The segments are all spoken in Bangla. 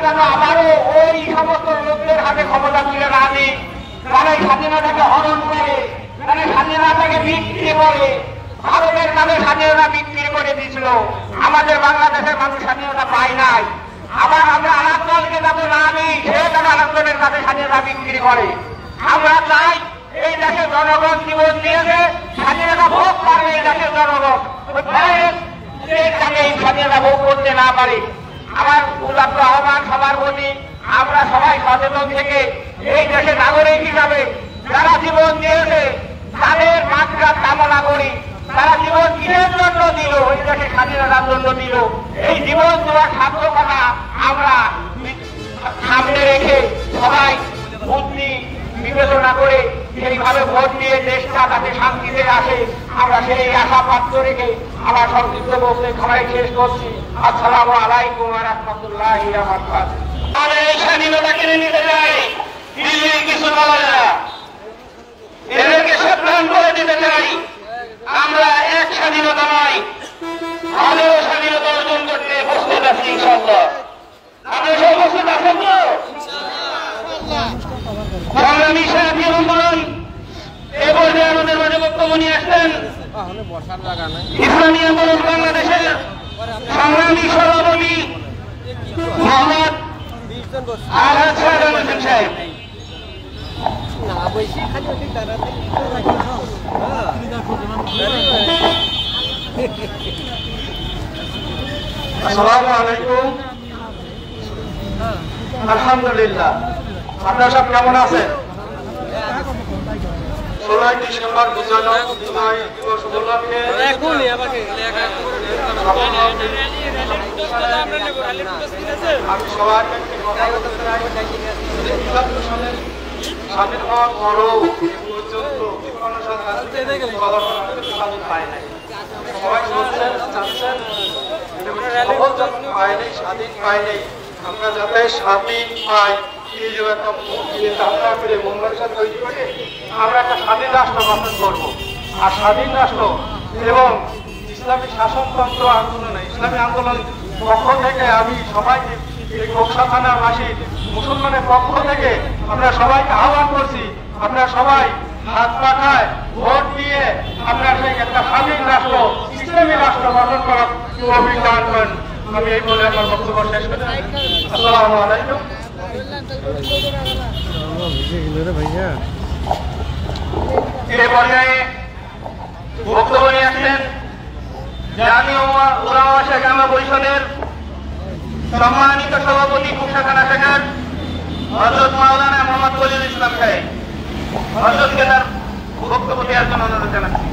যেন আবারও ওই সমস্ত লোকদের হাতে ক্ষমতা তুলে না দিই, যারা স্বাধীনতাকে হরণ করে, যারা স্বাধীনতাকে বিক্রি করে। ভারতের নামে স্বাধীনতা বিক্রি করে দিয়েছিল, আমাদের বাংলাদেশের মানুষ স্বাধীনতা পায় নাই। আবার আমরা আরেক দলকে যাতে না দিই, সে তারা আরেক দলের কাছে স্বাধীনতা বিক্রি করে। আমরা চাই এই দেশের জনগণ জীবন দিয়েছে, স্বাধীনতা ভোগ করবে এই দেশের জনগণ, এই স্বাধীনতা ভোগ করতে না পারে। আমার উদাত্ত আহ্বান সবার প্রতি, আমরা সবাই সচেতন থেকে এই দেশের নাগরিক হিসাবে যারা জীবন দিয়েছে তাদের মাত্রার কামনা করি। তারা জীবন কিসের জন্য দিল? এই দেশের স্বাধীনতার জন্য দিল। এই জীবন দেওয়ার সার্থকতা আমরা সামনে রেখে সবাই বুদ্ধি বিবেচনা করে সেইভাবে ভোট দিয়ে দেশটা তাতে শান্তিতে আসে, আমরা সেই আশা পাত্র রেখে আমার সংক্ষিপ্ত বক্তব্য সবাই শেষ করছি। আসসালামু আলাইকুম ওয়া রাহমাতুল্লাহি ওয়া বারাকাতুহু। আমরা এই স্বাধীনতা কিনে নিতে চাই, দিল্লির কিছু বলে না, এদেরকে সাবধান করে দিতে চাই। আমরা এক স্বাধীনতা নয়, আরো স্বাধীনতা অর্জন করতে প্রস্তুত আছি ইনশাআল্লাহ। আপনারা সব প্রস্তুত আছেন তো? সংগ্রামী সাথী বন্ধুগণ, এ পর্যায়ে আমাদের মাঝে বক্তব্য নিয়ে আসলেন ইসলামী আন্দোলন বাংলাদেশের সংগ্রামী সভাপতি মোহাম্মদ আলহাজ শাহজাহান হোসেন সাহেব। আসসালামু আলাইকুম। আলহামদুলিল্লাহ, আপনারা সব কেমন আছেন? 16 ডিসেম্বর বিজয় দিবস উপলক্ষে আমি সবাইকে স্বাধীন হওয়ার পরও পর্যন্ত পায়নি, স্বাধীন পাইনি। আমরা যাতে স্বাধীন পাই এই যে একটা চিন্তা করে মঙ্গলের সাথে তৈরি করে আমরা একটা স্বাধীন রাষ্ট্র গঠন করবো। আর স্বাধীন রাষ্ট্র এবং ইসলামী শাসনতন্ত্র আন্দোলনে ইসলামী আন্দোলন পক্ষ থেকে আমি সবাইকে এই কোকসা থানাবাসী মুসলমানের পক্ষ থেকে আমরা সবাইকে আহ্বান করছি, আপনারা সবাই হাত পাখায় ভোট দিয়ে আপনারা সেই একটা স্বাধীন রাষ্ট্র ইসলামী রাষ্ট্র গঠন করার অভিযান করেন। আমি এই বলে আমার বক্তব্য শেষ করছি। আসসালামু আলাইকুম। এই পর্যায়ে বক্তব্য নিয়ে আসছেন জাতীয় উলামা শাখামা পরিষদের সম্মানিত সভাপতি কুকসা থানা শাখার হযরত মাওলানা মোহাম্মদ খলিল ইসলাম সাহেব। হযরতকে তার বক্তব্য দেওয়ার জন্য অনুরোধ জানাচ্ছি।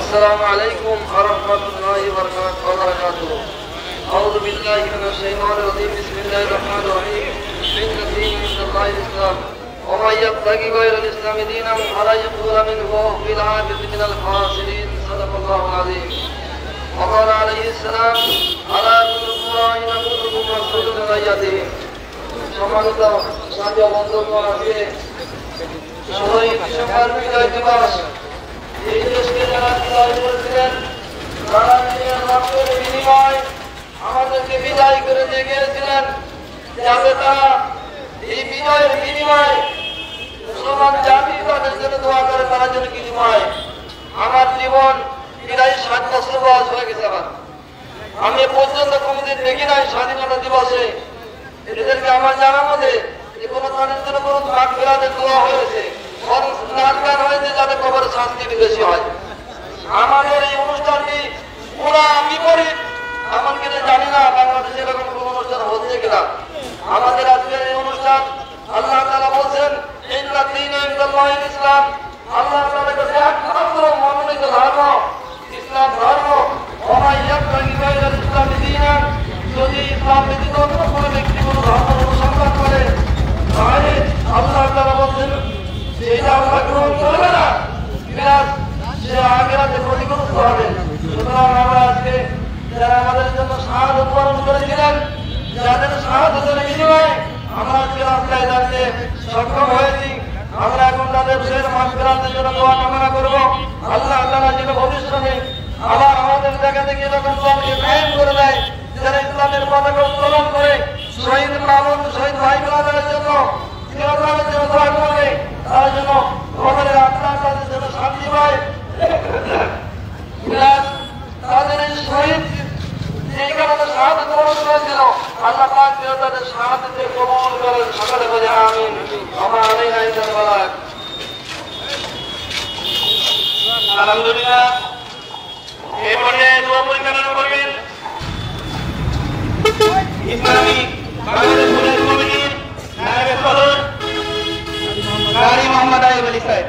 السلام عليكم ورحمة الله وبركاته. أعوذ بالله من الشيطان الرجيم. بسم الله الرحمن الرحيم. إن الدين عند الله الإسلام ومن يبتغي غير الإسلام دينا فلن يقبل منه وفي الآخرة من الخاسرين. صدق الله العظيم. وقال عليه السلام ألا تدركوا راعين كلكم مسؤول عن رعيته. সম্মানিত সাথী বন্ধুগণ, আজকে 16 ডিসেম্বর বিজয় দিবস। এই দেশকে যারা বিজয় করেছিলেন, তারা নিজের রক্তের বিনিময় আমাদেরকে বিদায় করে দিয়ে গিয়েছিলেন, যাতে তারা এই বিজয়ের বিনিময় মুসলমান জাতি তাদের জন্য দোয়া করে, তারা যেন কিছু পায়। আমার জীবন প্রায় 7 বছর বয়স হয়ে গেছে। আমি পর্যন্ত কোনোদিন দেখি নাই স্বাধীনতা দিবসে এদেরকে আমার জানা মতে যে কোনো তাদের জন্য কোনো মাঠ ফেরাতে দেওয়া হয়েছে, নাচ গান হয়েছে যাতে কবরের শাস্তি বেশি হয়। আমাদের এই অনুষ্ঠানটি পুরা বিপরীত। এমনকি জানি না বাংলাদেশে এরকম কোন অনুষ্ঠান হচ্ছে কিনা। আমাদের আজকের এই অনুষ্ঠান আল্লাহ তাআলা বলছেন ইন্না দীনা ইনদাল্লাহিল ইসলাম, আল্লাহ তাআলার কাছে একমাত্র মনোনীত ধর্ম ইসলাম ধর্ম। ওমাই ইয়াবতাগি গায়রাল ইসলামি দীনান, যদি ইসলাম ব্যতীত অন্য কোনো ব্যক্তি কোনো ধর্ম অনুসন্ধান করে তাহলে আল্লাহ তাআলা বলছেন সেটা আল্লাহ গ্রহণ করবে না, বিরাট সে আখিরাতে ক্ষতিগ্রস্ত হবে। সুতরাং আমরা আজকে যারা আমাদের জন্য শাহাদাত বরণ করেছিলেন, যাদের শাহাদাতের বিনিময়ে আমরা আজকে রাস্তায় দাঁড়িয়ে সক্ষম হয়েছি, আমরা এখন তাদের মাগফিরাতের জন্য দোয়া কামনা করব। দলকে কায়েম করে দেয়, যারা ইসলামের পতাকা উত্তোলন করে শহীদ মামুন শহীদ ভাই বোনেদের জন্য চিরকালের জন্য দোয়া করবে, তারা যেন কবরের আত্মার কাছে যেন শান্তি পায়। তাদের এই শহীদ যেখানে শাহাদাত বরণ করেছিল, আল্লাহ পাক যেন তাদের শাহাদাতকে কবুল করেন। সকলে বলে আমিন। ওয়া আলাইনা ইল্লাল বালাগ। আলহামদুলিল্লাহ। এই পর্যায়ে দোয়া পরিচালনা করবেন ইসলামী বাংলাদেশ পুলিশ কমিটির নায়েবে সদর কারি মোহাম্মদ আইয়ুব আলী সাহেব।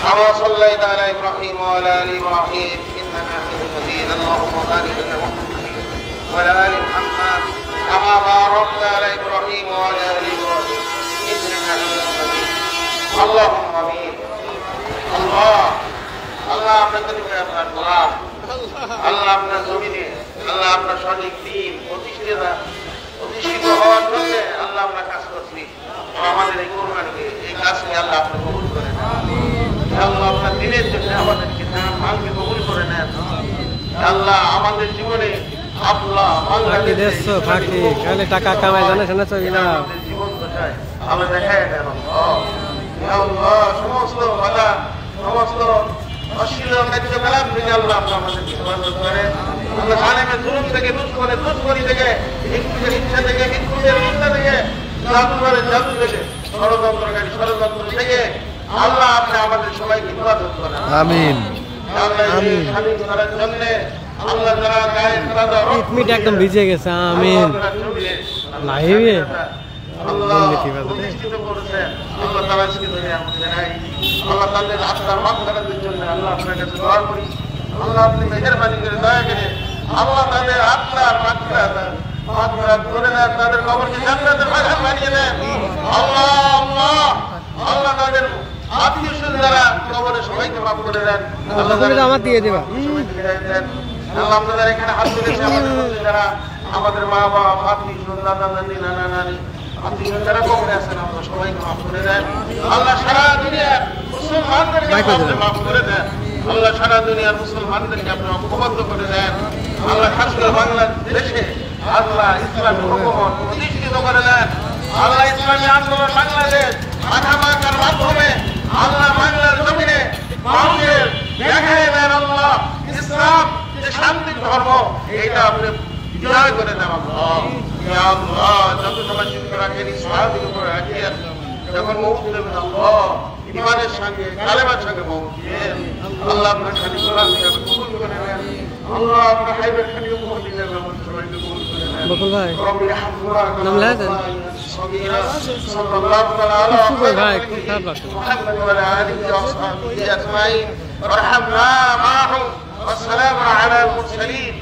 كما صليت على ابراهيم وعلى ال ابراهيم انك حميد مجيد اللهم بارك على محمد وعلى ال محمد كما باركت على ابراهيم وعلى ال ابراهيم انك حميد مجيد اللهم امين الله আল্লাহ আপনাকে দিবেন আপনার দোয়া আল্লাহ আপনার জমিনে আল্লাহ আপনার সঠিক দিন প্রতিষ্ঠিত হওয়ার জন্য আল্লাহ আমরা কাজ করছি। আমাদের এই কোরবানিকে এই কাজকে আল্লাহ আপনি কবুল করেন। আল্লাহ আপনার দিনের জন্য আমাদেরকে মালকে কবুল করে নেন। আল্লাহ আমাদের জীবনে আল্লাহ বাংলাদেশ ফাঁকি কালে টাকা কামাই জানিস না চলি না জীবন দশায় আল্লাহ দেখায় দেন। আল্লাহ সমস্ত বাধা সমস্ত অশ্লীল কার্যকলাপ থেকে আল্লাহ আপনার আমাদেরকে হেফাজত করেন। আল্লাহ জালেমের জুলুম থেকে দুশ্মনী থেকে হিংসুদের হিংসা থেকে হিন্দুদের হিংসা থেকে জাদুঘরের জাদু থেকে ষড়যন্ত্রকারী ষড়যন্ত্র থেকে আল্লাহ আপনি আমাদের সবাইকে হেফাজত করেন। আমিন আল্লাহ এই স্বাধীন করার জন্য আল্লাহ যারা গায়ে মিট একদম ভিজে গেছে। আমিন লাইভে আল্লাহ প্রতিষ্ঠিত করেছেন। আল্লাহ তাআলা আজকে দুনিয়ার মধ্যে নাই। আল্লাহ তাদের আত্মার মাগফিরাতের জন্য আল্লাহ আপনার কাছে দোয়া করি। আল্লাহ আপনি মেহেরবানি করে দয়া করে আল্লাহ তাদের আত্মার মাগফিরাত করে দেন, তাদের কবরকে জান্নাতের বাগান বানিয়ে দেন। আল্লাহ আল্লাহ আল্লাহ তাদের আত্মীয় স্বজন যারা কবরে সবাইকে মাফ করে দেন। আল্লাহ তুমি আমার দিয়ে দিবা। আল্লাহ আপনাদের এখানে হাত তুলেছে আমাদের মধ্যে যারা আমাদের মা বাবা আত্মীয় স্বজন দাদা দাদি নানা নানি আত্মীয় যারা কবরে আছেন আমরা সবাইকে মাফ করে দেন। আল্লাহ সারা দুনিয়ার মুসলমানদেরকে আপনি মাফ করে দেন। আল্লাহ সারা দুনিয়ার মুসলমানদেরকে আপনি ঐক্যবদ্ধ করে দেন। আল্লাহ খাস করে বাংলাদেশে আল্লাহ ইসলামী হুকুমত প্রতিষ্ঠিত করে দেন। আল্লাহ ইসলামী আন্দোলন বাংলাদেশ মাথামাকার মাধ্যমে আল্লাহ বাংলার জমিনে মানুষের দেখায় দেন। আল্লাহ ইসলাম যে শান্তির ধর্ম এইটা আপনি বিজয় করে দেন। আল্লাহ ইয়া আল্লাহ যত সময় চিন্তা রাখেন ইসলামের উপরে রাখিয়েন, যখন মৌত দেবেন আল্লাহ ইমানের সঙ্গে কালেমার সঙ্গে মৌত দিবেন। আল্লাহ আপনার খালি গোলাম হিসাবে কবুল করে নেন। আল্লাহ আপনার হাইবের খালি উপর দিলেন আমাদের সবাইকে কবুল করে নেন। বকুল ভাই রব্বি হামদুল্লাহ নাম লেখেন সাল্লাল্লাহু আলাইহি শুভ ভাই খুব খারাপ লাগছে। محمد وعلى آله وصحبه أجمعين وارحمنا معهم والسلام على المرسلين